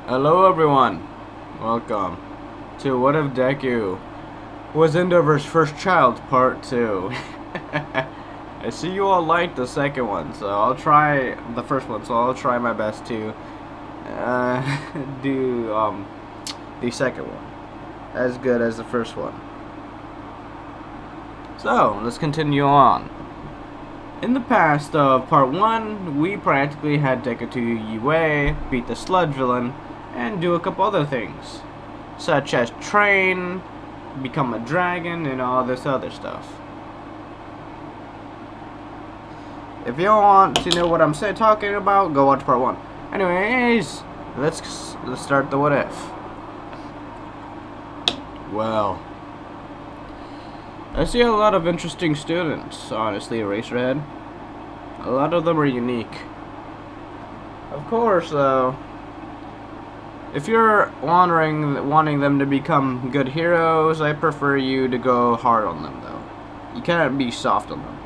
Hello everyone, welcome to What If Deku Was Endeavor's First Child Part 2. I see you all liked the second one, so I'll try the first one, so I'll try my best to do the second one as good as the first one. So, let's continue on. In the past of Part 1, we practically had Deku to UA, beat the sludge villain, and do a couple other things, such as train, become a dragon, and all this other stuff. If you want to know what I'm talking about, go watch Part 1. Anyways, let's start the what if. Well, I see a lot of interesting students, honestly, Eraserhead. A lot of them are unique. Of course, though, if you're wanting them to become good heroes, I prefer you to go hard on them, though. You cannot be soft on them.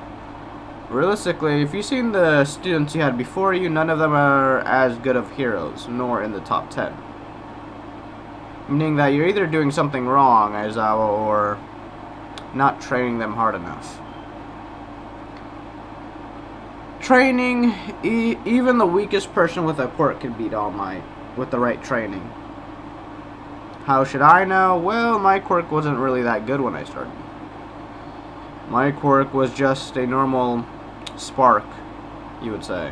Realistically, if you've seen the students you had before you, none of them are as good of heroes, nor in the top 10. Meaning that you're either doing something wrong, Aizawa, or not training them hard enough. Training, even the weakest person with a quirk can beat All Might with the right training. How should I know? Well, my quirk wasn't really that good when I started. My quirk was just a normal spark, you would say.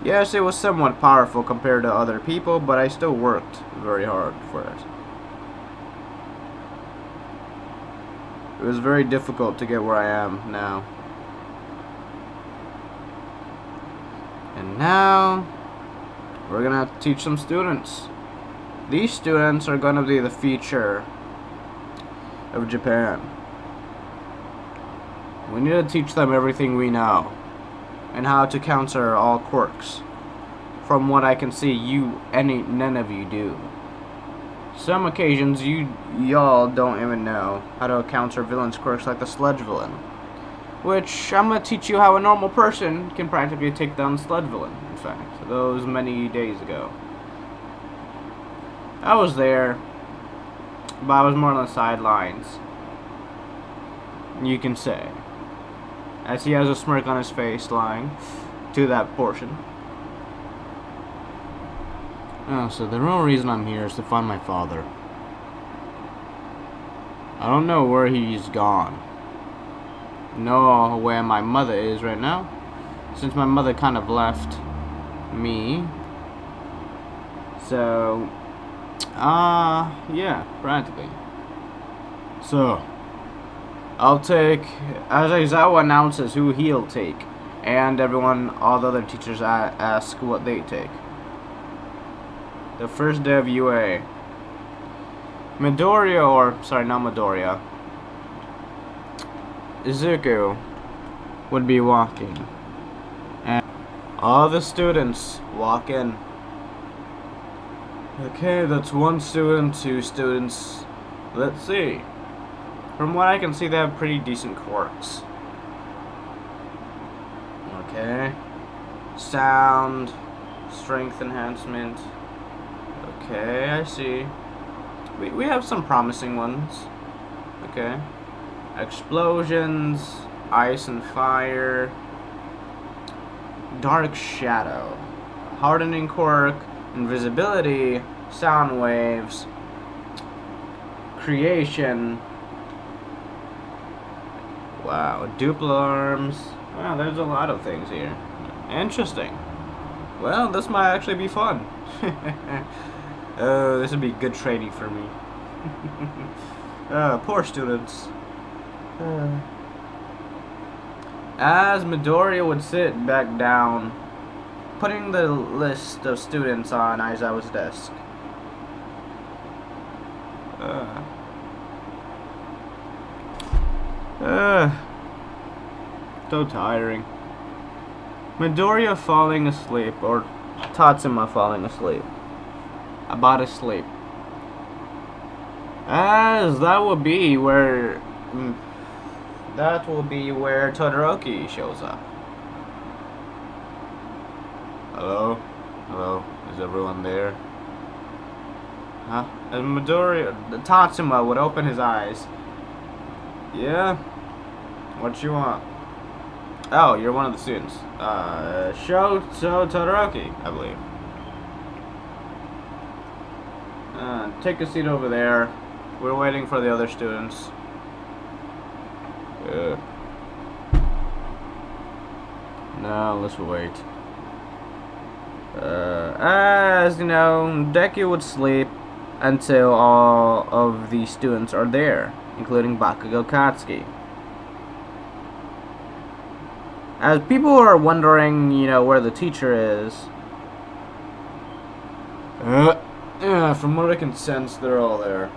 Yes, it was somewhat powerful compared to other people, but I still worked very hard for it. It was very difficult to get where I am now. And now, we're gonna teach some students. These students are gonna be the future of Japan. We need to teach them everything we know, and how to counter all quirks. From what I can see, none of you do. Some occasions, y'all don't even know how to counter villains' quirks like the sludge villain. Which, I'm going to teach you how a normal person can practically take down the sludge villain, in fact. Those many days ago. I was there, but I was more on the sidelines. You can say. As he has a smirk on his face lying to that portion. Oh, so the real reason I'm here is to find my father. I don't know where he's gone. Know where my mother is right now, since my mother kind of left me. So, yeah, practically. So, I'll take, as Aizawa announces who he'll take, and all the other teachers ask what they take. The first day of UA. Midoriya, Izuku would be walking. And all the students walk in. Okay, that's one student, two students. Let's see. From what I can see, they have pretty decent quirks. Okay. Sound, strength enhancement. Okay, I see. We have some promising ones. Okay. Explosions, ice and fire, dark shadow, hardening quirk, invisibility, sound waves, creation. Wow, duple arms. Wow, there's a lot of things here. Interesting. Well, this might actually be fun. Oh, this would be good training for me. Poor students. As Midoriya would sit back down, putting the list of students on Aizawa's desk. So tiring. Midoriya falling asleep, or Tatsuma falling asleep. About to sleep. As that will be where Todoroki shows up. Hello? Hello? Is everyone there? Huh? And Midori, Tatsuma would open his eyes. Yeah? What you want? Oh, you're one of the students. Shoto Todoroki, I believe. Take a seat over there. We're waiting for the other students. Good. Now, let's wait. As you know, Deku would sleep until all of the students are there, including Bakugo Katsuki. As people are wondering, where the teacher is, from what I can sense, they're all there.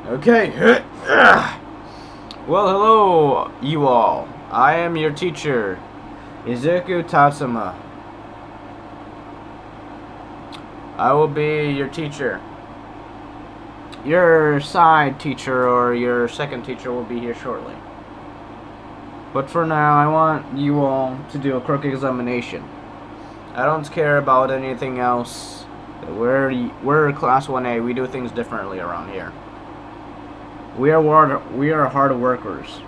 Okay. Well, hello, you all. I am your teacher, Izuku Tatsuma. I will be your teacher. Your side teacher or your second teacher will be here shortly. But for now, I want you all to do a quick examination. I don't care about anything else. We're class 1A. We do things differently around here. We are hard workers,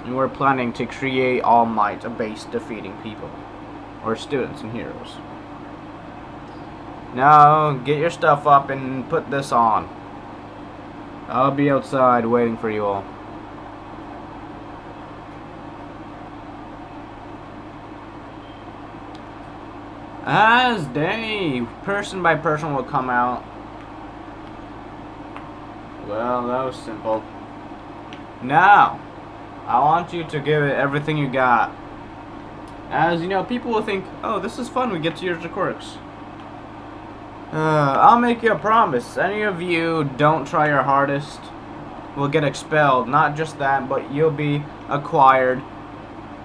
and we're planning to create All Might, a base defeating people, or students and heroes. Now, get your stuff up and put this on. I'll be outside waiting for you all. As day, person by person will come out. Well, that was simple. Now, I want you to give it everything you got. As you know, people will think, oh, this is fun, we get to use the quirks. I'll make you a promise. Any of you don't try your hardest will get expelled. Not just that, but you'll be acquired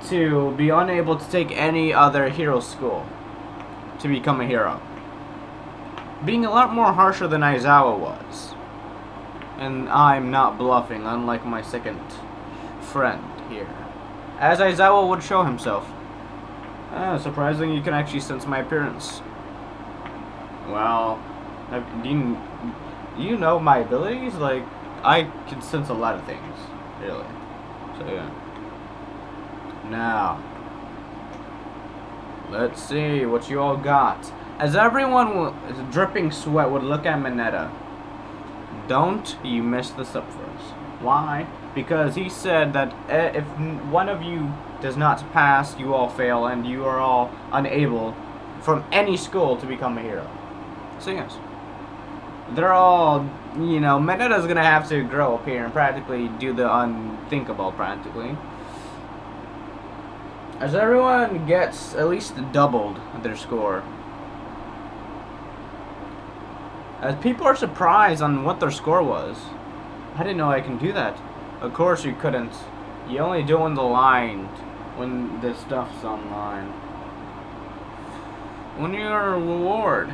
to be unable to take any other hero school to become a hero. Being a lot more harsher than Aizawa was. And I'm not bluffing, unlike my second friend here. As Aizawa would show himself. Surprising you can actually sense my appearance. Well, do you know my abilities? Like, I can sense a lot of things, really. So, yeah. Now, let's see what you all got. As everyone dripping sweat would look at Mineta. Don't you mess this up for us. Why? Because he said that if one of you does not pass, you all fail, and you are all unable from any school to become a hero. So yes. They're all, Mineta's gonna have to grow up here and practically do the unthinkable, practically. As everyone gets at least doubled their score. As people are surprised on what their score was. I didn't know I can do that. Of course you couldn't. You only do in the line when the stuff's online. When your reward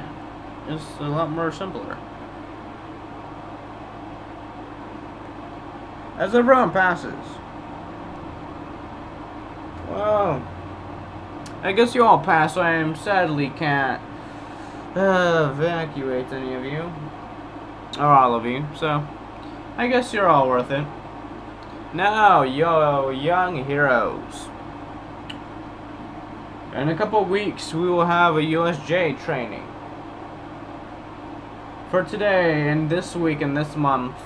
is a lot more simpler. As everyone passes. Well, I guess you all pass, so I sadly can't evacuate any of you. Or all of you, so I guess you're all worth it. Now, yo, young heroes. In a couple weeks, we will have a USJ training. For today, and this week, and this month,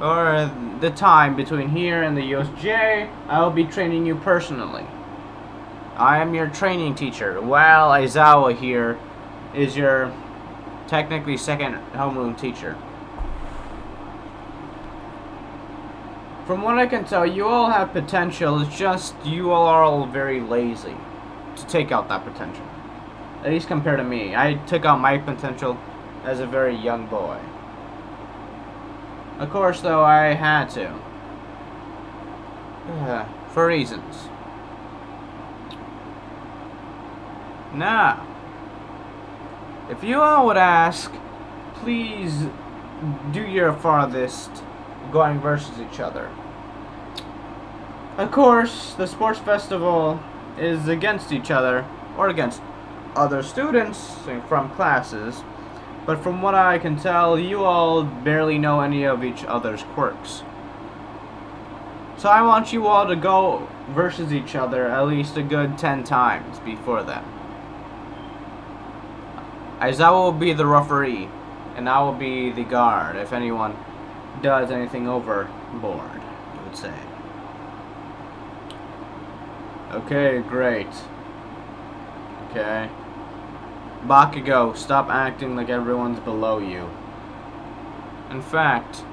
or the time between here and the USJ, I will be training you personally. I am your training teacher, while Aizawa here is your technically second homeroom teacher. From what I can tell, you all have potential. It's just you all are all very lazy to take out that potential. At least compared to me. I took out my potential as a very young boy. Of course, though, I had to. For reasons. Now, if you all would ask, please do your farthest going versus each other. Of course, the sports festival is against each other, or against other students from classes. But from what I can tell, you all barely know any of each other's quirks. So I want you all to go versus each other at least a good 10 times before then. Aizawa will be the referee, and I will be the guard if anyone does anything overboard, I would say. Okay, great. Okay. Bakugo, stop acting like everyone's below you. In fact,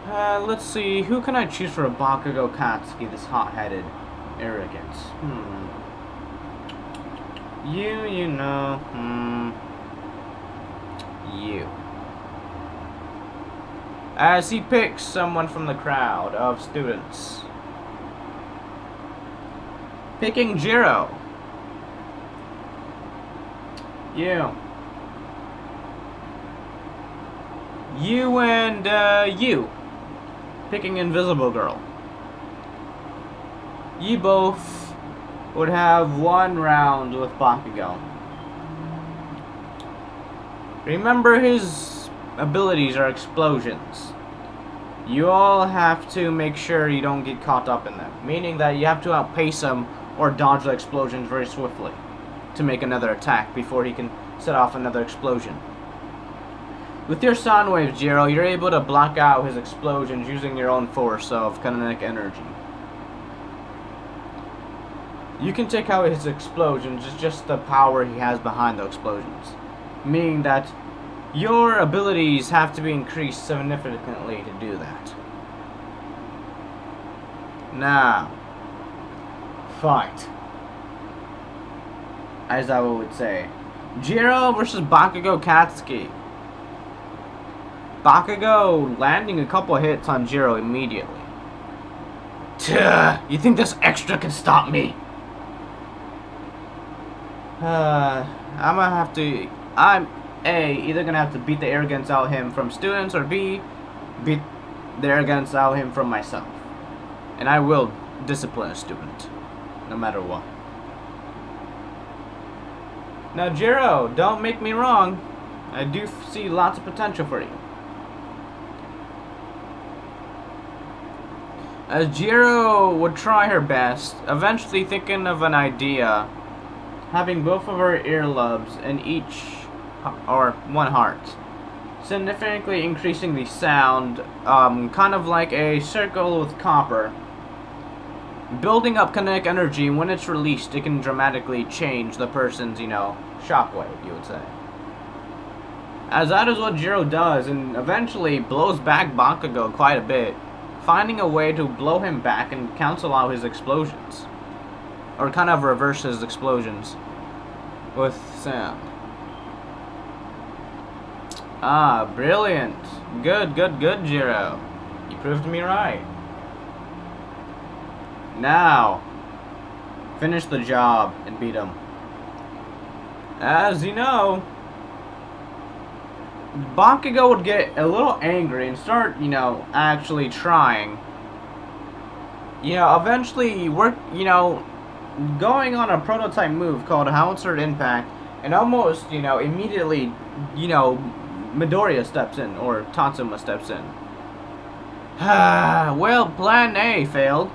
let's see, who can I choose for a Bakugo Katsuki, this hot-headed arrogance? You know, you. As he picks someone from the crowd of students. Picking Jiro. You. You and, you. Picking Invisible Girl. You both would have one round with Bakugo. Remember, his abilities are explosions. You all have to make sure you don't get caught up in them. Meaning that you have to outpace him or dodge the explosions very swiftly to make another attack before he can set off another explosion. With your sound waves, Jiro, you're able to block out his explosions using your own force of kinetic energy. You can take out his explosions, it's just the power he has behind the explosions. Meaning that your abilities have to be increased significantly to do that. Now, fight. As I would say. Jiro versus Bakugo Katsuki. Bakugo landing a couple hits on Jiro immediately. Tuh, you think this extra can stop me? I'm either gonna have to beat the arrogance out of him from students, or B, beat the arrogance out of him from myself. And I will discipline a student, no matter what. Now, Jiro, don't make me wrong. I do see lots of potential for you. As Jiro would try her best, eventually thinking of an idea, having both of her earlobes in each, or one heart, significantly increasing the sound, kind of like a circle with copper. Building up kinetic energy, when it's released, it can dramatically change the person's, shockwave, you would say. As that is what Jiro does, and eventually blows back Bakugo quite a bit, finding a way to blow him back and cancel out his explosions. Or kind of reverse his explosions with sound. Ah, brilliant. Good, Jiro. You proved me right. Now, finish the job and beat him. As you know, Bakugo would get a little angry and start, actually trying. Eventually going on a prototype move called Howitzer Impact, and almost, immediately, Midoriya steps in, or Tatsuma steps in. Well, plan A failed.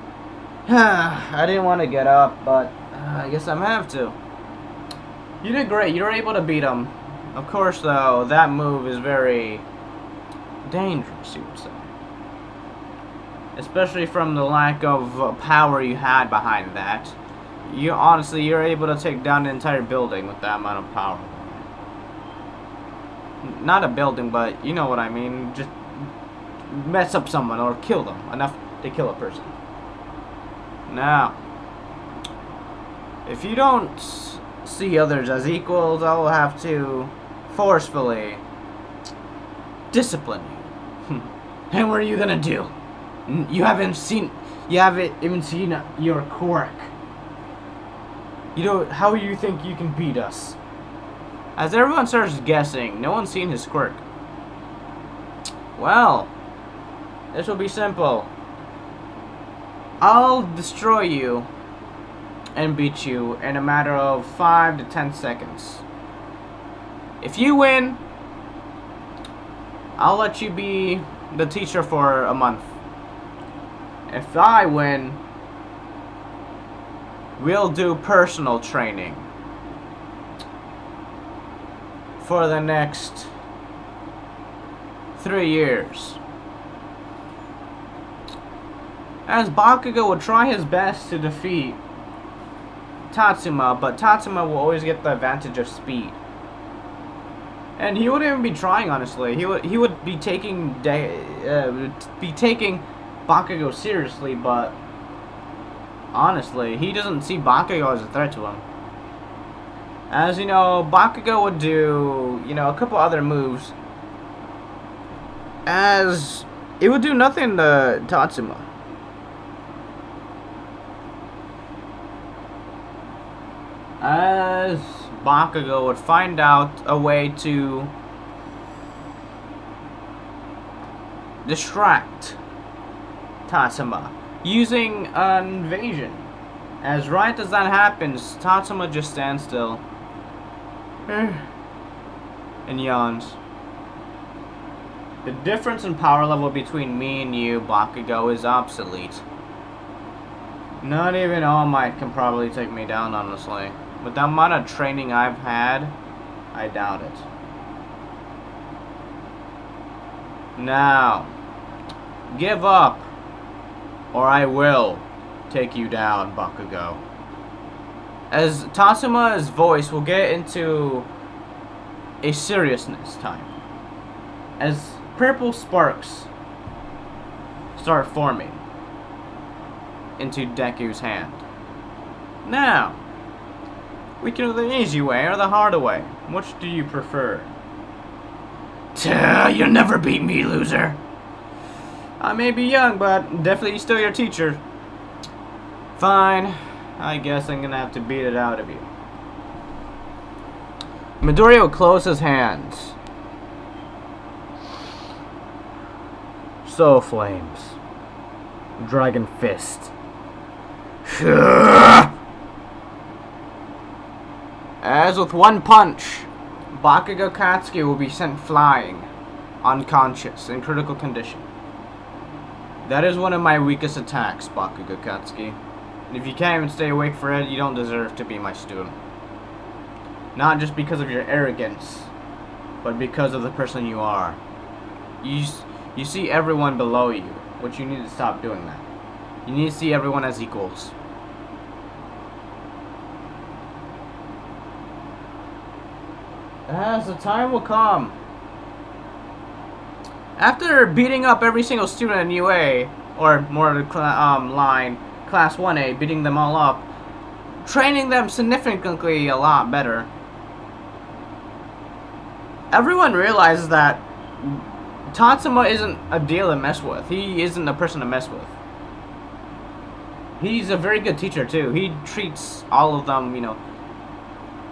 I didn't want to get up, but I guess I'm have to. You did great. You were able to beat him. Of course, though, that move is very dangerous, you would say. Especially from the lack of power you had behind that. You're able to take down an entire building with that amount of power. Not a building, but you know what I mean. Just mess up someone or kill them. Enough to kill a person. Now, if you don't see others as equals, I will have to forcefully discipline you. And what are you gonna do? You haven't even seen your quirk. How you think you can beat us? As everyone starts guessing, no one's seen his quirk. Well, this will be simple. I'll destroy you and beat you in a matter of 5 to 10 seconds. If you win, I'll let you be the teacher for a month. If I win, we'll do personal training for the next 3 years. As Bakugo will try his best to defeat Tatsuma, but Tatsuma will always get the advantage of speed. And he wouldn't even be trying, honestly. He would be taking Bakugo seriously, but honestly, he doesn't see Bakugo as a threat to him. As you know, Bakugo would do, a couple other moves, as it would do nothing to Tatsuma. As Bakugo would find out a way to distract Tatsuma using an invasion. As right as that happens, Tatsuma just stands still and yawns. The difference in power level between me and you, Bakugo, is obsolete. Not even All Might can probably take me down, honestly. With the amount of training I've had, I doubt it. Now, give up, or I will take you down, Bakugo. As Tatsuma's voice will get into a seriousness time. As purple sparks start forming into Deku's hand. Now, we can do the easy way or the harder way. Which do you prefer? You'll never beat me, loser. I may be young, but definitely still your teacher. Fine. I guess I'm gonna have to beat it out of you. Midoriya will close his hands. Soul Flames. Dragon Fist. As with one punch, Bakugo Katsuki will be sent flying, unconscious, in critical condition. That is one of my weakest attacks, Bakugo Katsuki. And if you can't even stay awake for it, you don't deserve to be my student. Not just because of your arrogance, but because of the person you are. You see everyone below you, which you need to stop doing that. You need to see everyone as equals. As the time will come, after beating up every single student in UA, or more of the line, Class 1A, beating them all up, training them significantly a lot better, everyone realizes that Tatsuma isn't a deal to mess with. He isn't a person to mess with. He's a very good teacher too. He treats all of them,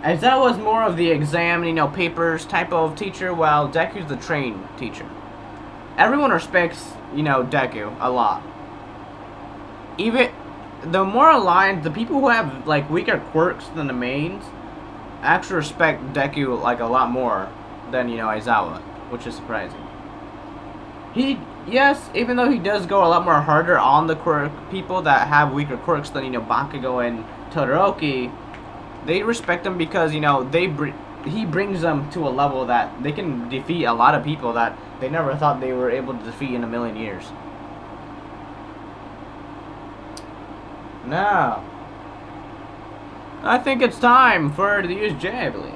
as that was more of the exam, papers type of teacher, while Deku's the trained teacher. Everyone respects, Deku a lot. Even the more aligned, the people who have weaker quirks than the mains actually respect Deku a lot more than Aizawa, which is surprising. Yes, even though he does go a lot more harder on the people that have weaker quirks than Bakugo and Todoroki, they respect him because he brings them to a level that they can defeat a lot of people that they never thought they were able to defeat in a million years. Now, I think it's time for the USJ, I believe.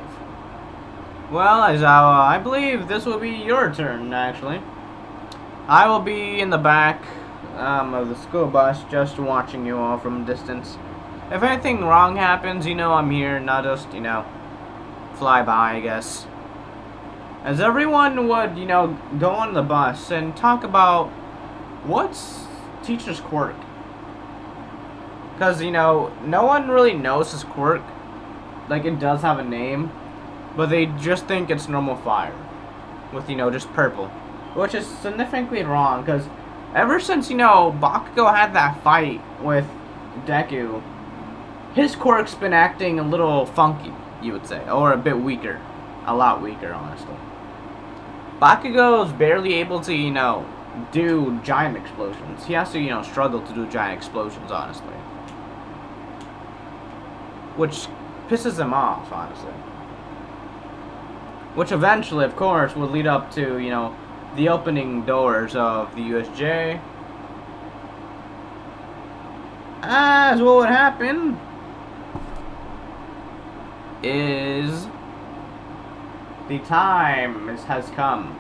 Well, Aizawa, I believe this will be your turn, actually. I will be in the back of the school bus just watching you all from a distance. If anything wrong happens, I'm here, not just, fly by, I guess. As everyone would, go on the bus and talk about what's teacher's quirk. Because, no one really knows his quirk. It does have a name, but they just think it's normal fire. With, just purple. Which is significantly wrong, because ever since, Bakugo had that fight with Deku, his quirk's been acting a little funky, you would say, or a bit weaker. A lot weaker, honestly. Bakugo's barely able to, you know, do giant explosions. He has to, you know, struggle to do giant explosions, honestly. Which pisses him off, honestly. Which eventually, of course, would lead up to, you know, the opening doors of the USJ. As what would happen is the time has come.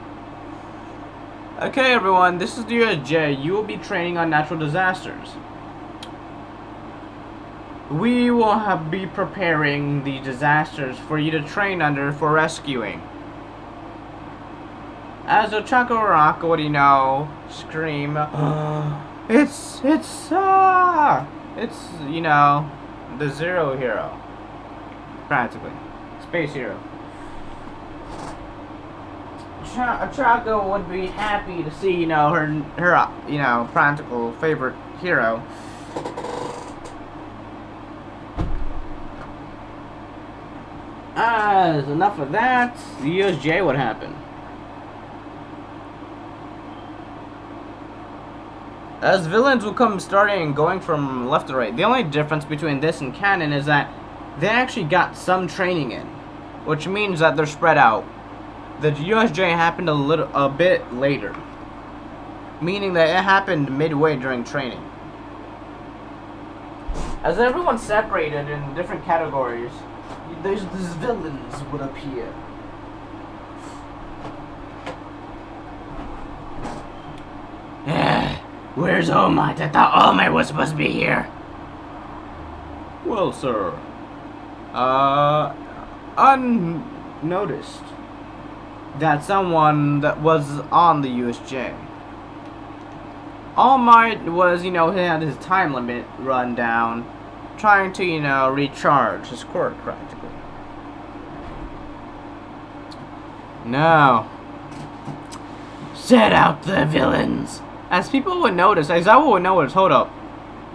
Okay, everyone, this is the USJ. You will be training on natural disasters. We will be preparing the disasters for you to train under for rescuing. As a Counterattack would, you know, scream, it's, you know, the Zero Hero. Practically. Space Hero. Chaco would be happy to see, you know, her, you know, practical favorite hero. As enough of that, the USJ would happen. As villains will come starting going from left to right. The only difference between this and canon is that they actually got some training in, which means that they're spread out. The USJ happened a bit later, meaning that it happened midway during training. As everyone's separated in different categories, these villains would appear. Where's All Might? I thought All Might was supposed to be here. Well, sir, unnoticed that someone that was on the USJ. All Might was, you know, he had his time limit run down, trying to, you know, recharge his quirk practically. Now, set out the villains. As people would notice, Aizawa would notice, hold up,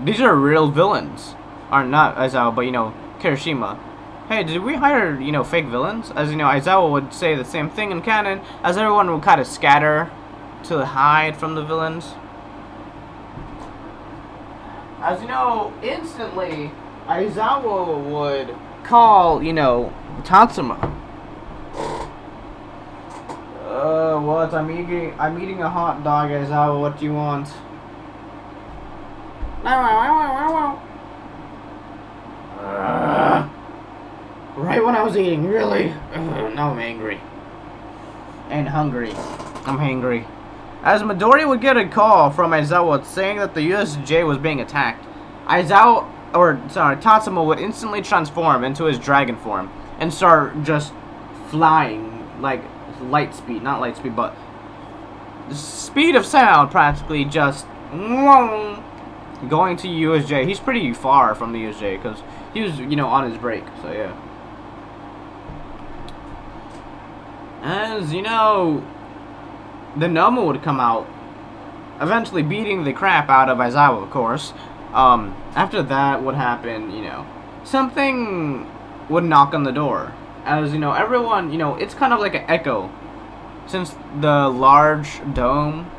these are real villains. Or not Aizawa, but, you know, Kirishima. Hey, did we hire, you know, fake villains? As, you know, Aizawa would say the same thing in canon, as everyone would kind of scatter to hide from the villains. As, you know, instantly, Aizawa would call, you know, Tatsuma. What? I'm eating a hot dog, Aizawa. What do you want? Right when I was eating, really? Now I'm angry. And hungry. I'm hangry. As Midori would get a call from Aizawa saying that the USJ was being attacked, Tatsuma would instantly transform into his dragon form and start just flying like light speed, not light speed, but the speed of sound, practically just going to USJ. He's pretty far from the USJ because he was, you know, on his break. So yeah. As you know, the Nomu would come out, eventually beating the crap out of Aizawa, of course. After that would happen, you know, something would knock on the door. As, you know, everyone, you know, it's kind of like an echo. Since the large dome,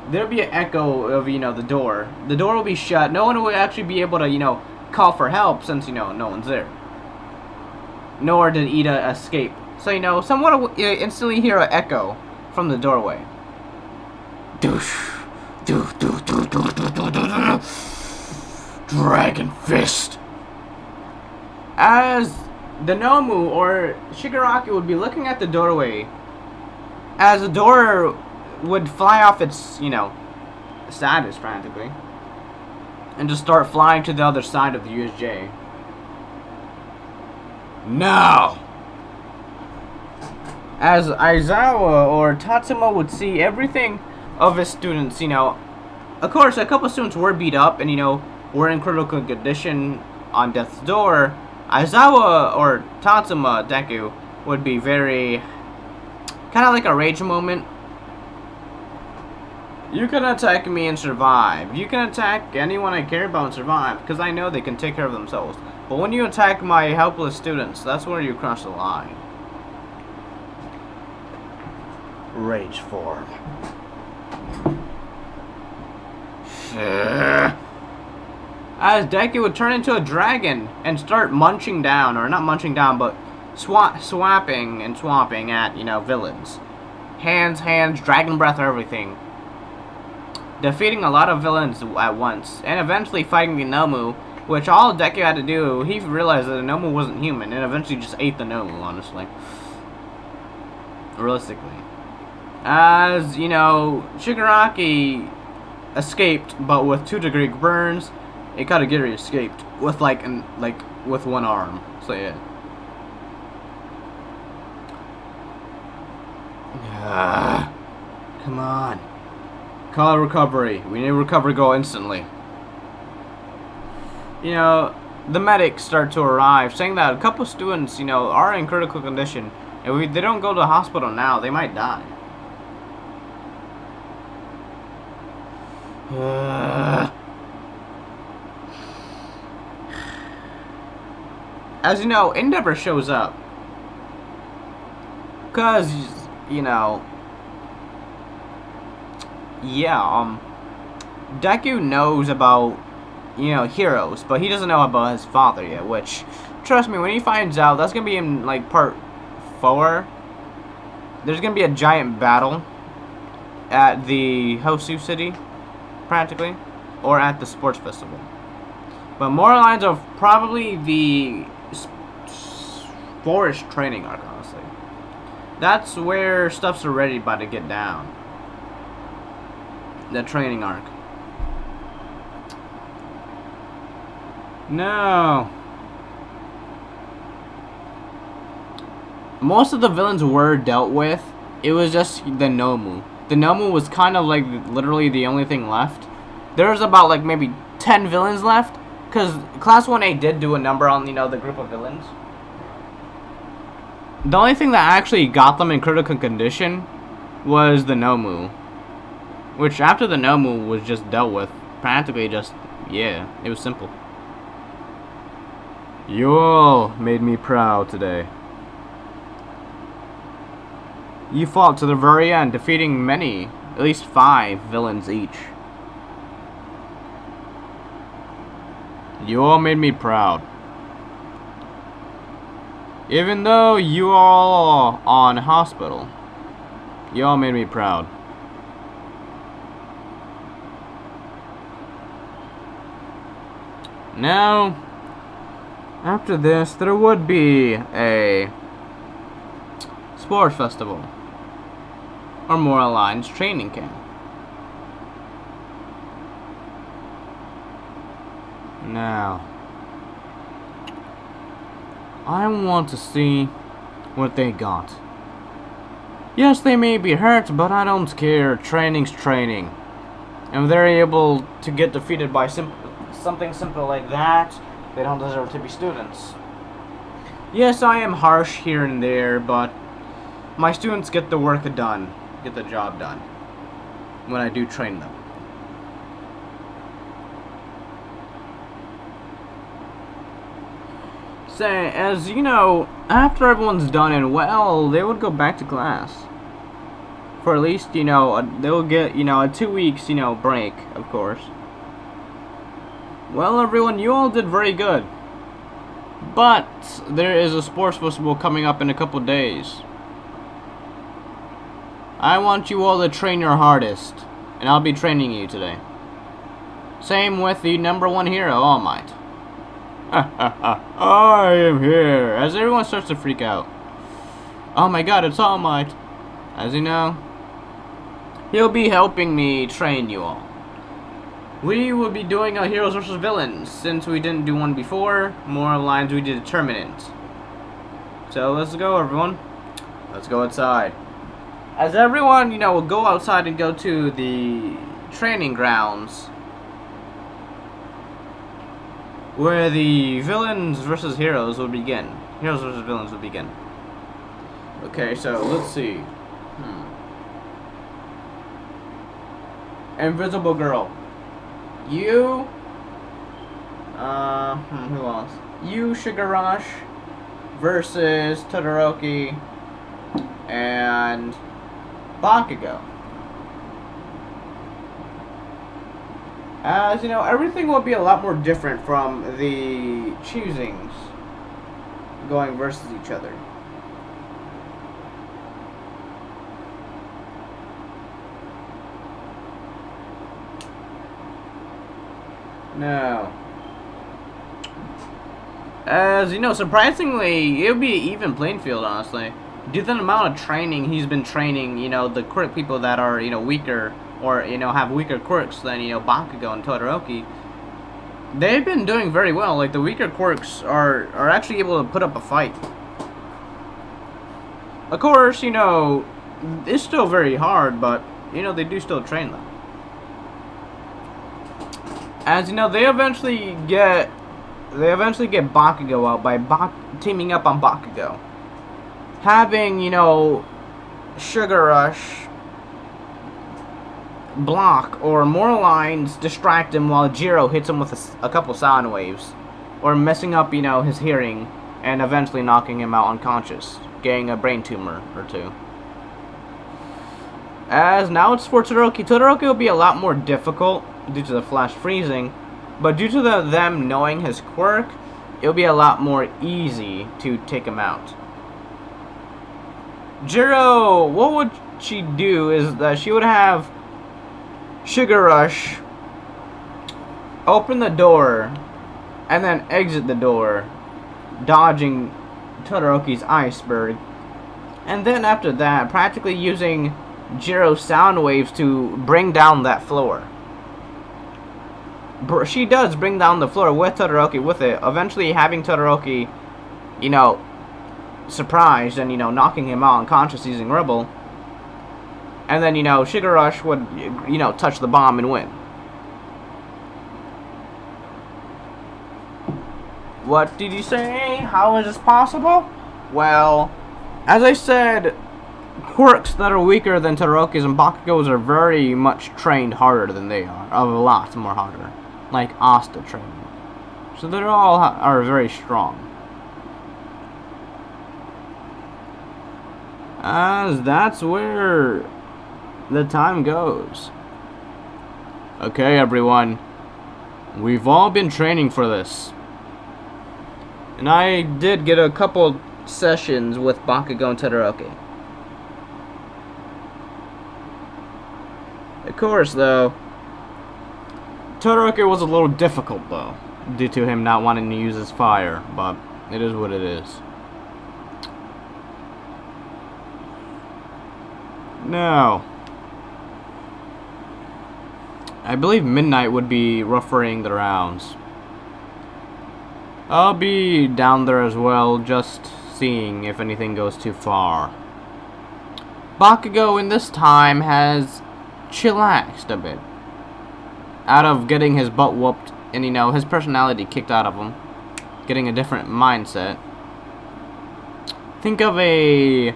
there'll be an echo of, you know, the door. The door will be shut. No one will actually be able to, you know, call for help since, you know, no one's there. Nor did Ida escape. So, you know, someone will instantly hear an echo from the doorway. Dragon Fist. As the Nomu or Shigaraki would be looking at the doorway, as the door would fly off its, you know, status practically, and just start flying to the other side of the USJ. Now, as Aizawa or Tatsuma would see everything of his students, you know, of course, a couple students were beat up and, you know, were in critical condition on death's door. Aizawa or Tatsuma Deku would be very kind of like a rage moment. You can attack me and survive. You can attack anyone I care about and survive, because I know they can take care of themselves. But when you attack my helpless students, that's where you cross the line. Rage form. As Deku would turn into a dragon and start munching down, or not munching down, but swapping and swapping at, villains. Hands, dragon breath, everything. Defeating a lot of villains at once, and eventually fighting the Nomu, which all Deku had to do, he realized that the Nomu wasn't human, and eventually just ate the Nomu, honestly. Realistically. As, Shigaraki escaped, but with 2-degree burns, and Katagiri escaped with, with one arm. So, yeah. Come on. Call a recovery. We need a recovery goal instantly. The medics start to arrive, saying that a couple students, are in critical condition. And if they don't go to the hospital now, they might die. As you know, Endeavor shows up. Because, Deku knows about, heroes, but he doesn't know about his father yet, which, trust me, when he finds out, that's going to be in, part 4. There's going to be a giant battle at the Hosu City, practically, or at the sports festival. But more lines of probably the forest training arc, honestly. That's where stuff's already about to get down. The training arc. No. Most of the villains were dealt with. It was just the Nomu. The Nomu was kind of literally the only thing left. There was about maybe 10 villains left. Because Class 1A did do a number on, the group of villains. The only thing that actually got them in critical condition was the Nomu. Which, after the Nomu was just dealt with, practically just, yeah, it was simple. You all made me proud today. You fought to the very end, defeating many, at least 5 villains each. You all made me proud. Even though you all on hospital, you all made me proud. Now, after this, there would be a sports festival or more Alliance training camp. Now, I want to see what they got. Yes, they may be hurt, but I don't care. Training's training. And if they're able to get defeated by something simple like that, they don't deserve to be students. Yes, I am harsh here and there, but my students get the work done, get the job done, when I do train them. Say, as you know, after everyone's done and well, they would go back to class. For at least, they'll get, a 2 weeks, break, of course. Well, everyone, you all did very good. But there is a sports festival coming up in a couple days. I want you all to train your hardest, and I'll be training you today. Same with the #1 hero, All Might. I am here. As everyone starts to freak out. Oh my god, it's All Might. As you know, he'll be helping me train you all. We will be doing a heroes versus villains. Since we didn't do one before, more lines we did determinant. So let's go, everyone. Let's go outside. As everyone, will go outside and go to the training grounds where the villains versus heroes will begin. Heroes versus villains will begin. Okay, so let's see. Invisible Girl. You, who else? You, Sugar Rush, versus Todoroki and Bakugo. As you know, everything will be a lot more different from the choosings going versus each other. No. As you know, surprisingly, it'll be an even playing field, honestly. Due to the amount of training he's been training, you know, the quirk people that are, you know, weaker, or, you know, have weaker quirks than, you know, Bakugo and Todoroki, they've been doing very well. Like, the weaker quirks are actually able to put up a fight. Of course, you know, it's still very hard, but, you know, they do still train them. As you know, they eventually get Bakugo out by teaming up on Bakugo. Having, you know, Sugar Rush block or more lines distract him while Jiro hits him with a couple sound waves. Or messing up, you know, his hearing and eventually knocking him out unconscious, getting a brain tumor or two. As now it's for Todoroki. Todoroki will be a lot more difficult due to the flash freezing, but due to them knowing his quirk, it'll be a lot more easy to take him out. Jiro, what would she do is that she would have Sugar Rush open the door and then exit the door, dodging Todoroki's iceberg, and then after that, practically using Jiro's sound waves to bring down that floor. She does bring down the floor with Todoroki with it, eventually having Todoroki, you know, surprised and, you know, knocking him out unconscious using Rubble. And then, you know, Sugar Rush would, you know, touch the bomb and win. What did you say? How is this possible? Well, as I said, quirks that are weaker than Todoroki's and Bakugo's are very much trained harder than they are. A lot more harder. Like Asta training. So they're all are very strong. As that's where the time goes. Okay, everyone. We've all been training for this. And I did get a couple sessions with Bakugo and Todoroki. Of course, though, Todoroki was a little difficult, though, due to him not wanting to use his fire, but it is what it is. Now, I believe midnight would be refereeing the rounds. I'll be down there as well, just seeing if anything goes too far. Bakugo in this time has chillaxed a bit. Out of getting his butt whooped and, you know, his personality kicked out of him. Getting a different mindset. Think of a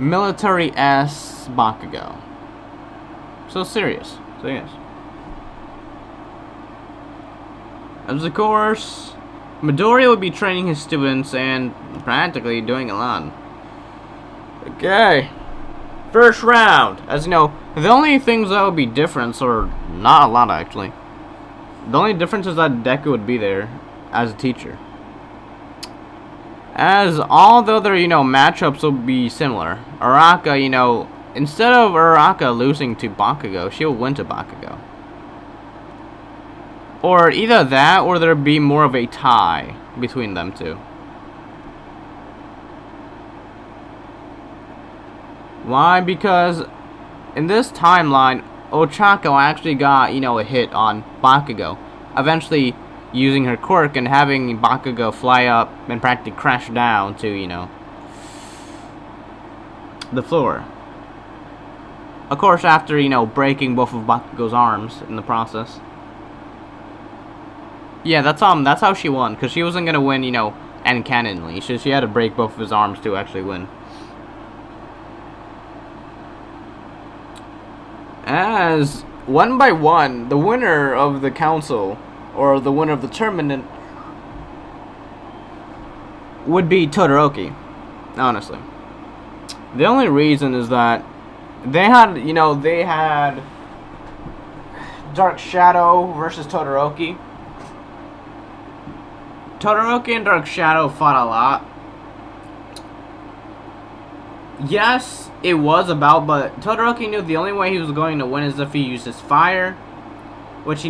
military-ass Bakugo. So serious. So yes. As of course, Midoriya would be training his students and practically doing a lot. Okay. First round. As you know, the only things that would be different, or not a lot actually. The only difference is that Deku would be there as a teacher. As all the other, you know, matchups will be similar. Araka, you know, instead of Araka losing to Bakugo, she'll win to Bakugo. Or either that, or there'll be more of a tie between them two. Why? Because in this timeline, Ochako actually got, you know, a hit on Bakugo. Eventually using her quirk and having Bakugo fly up and practically crash down to, you know, the floor. Of course, after, you know, breaking both of Bakugo's arms in the process. Yeah, that's how she won, because she wasn't gonna win, you know, uncannonly. She had to break both of his arms to actually win. As one by one, the winner of the council, or the winner of the tournament, would be Todoroki, honestly. The only reason is that they had Dark Shadow versus Todoroki. Todoroki and Dark Shadow fought a lot. Yes, it was about, but Todoroki knew the only way he was going to win is if he used his fire. Which,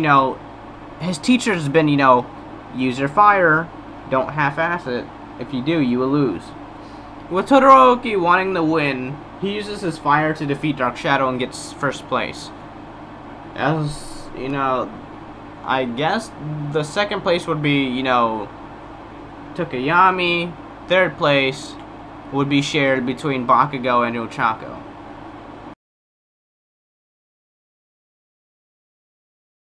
his teacher's been, use your fire, don't half-ass it. If you do, you will lose. With Todoroki wanting to win, he uses his fire to defeat Dark Shadow and gets first place. As, I guess the second place would be, Tokuyami. Third place would be shared between Bakugo and Ochako.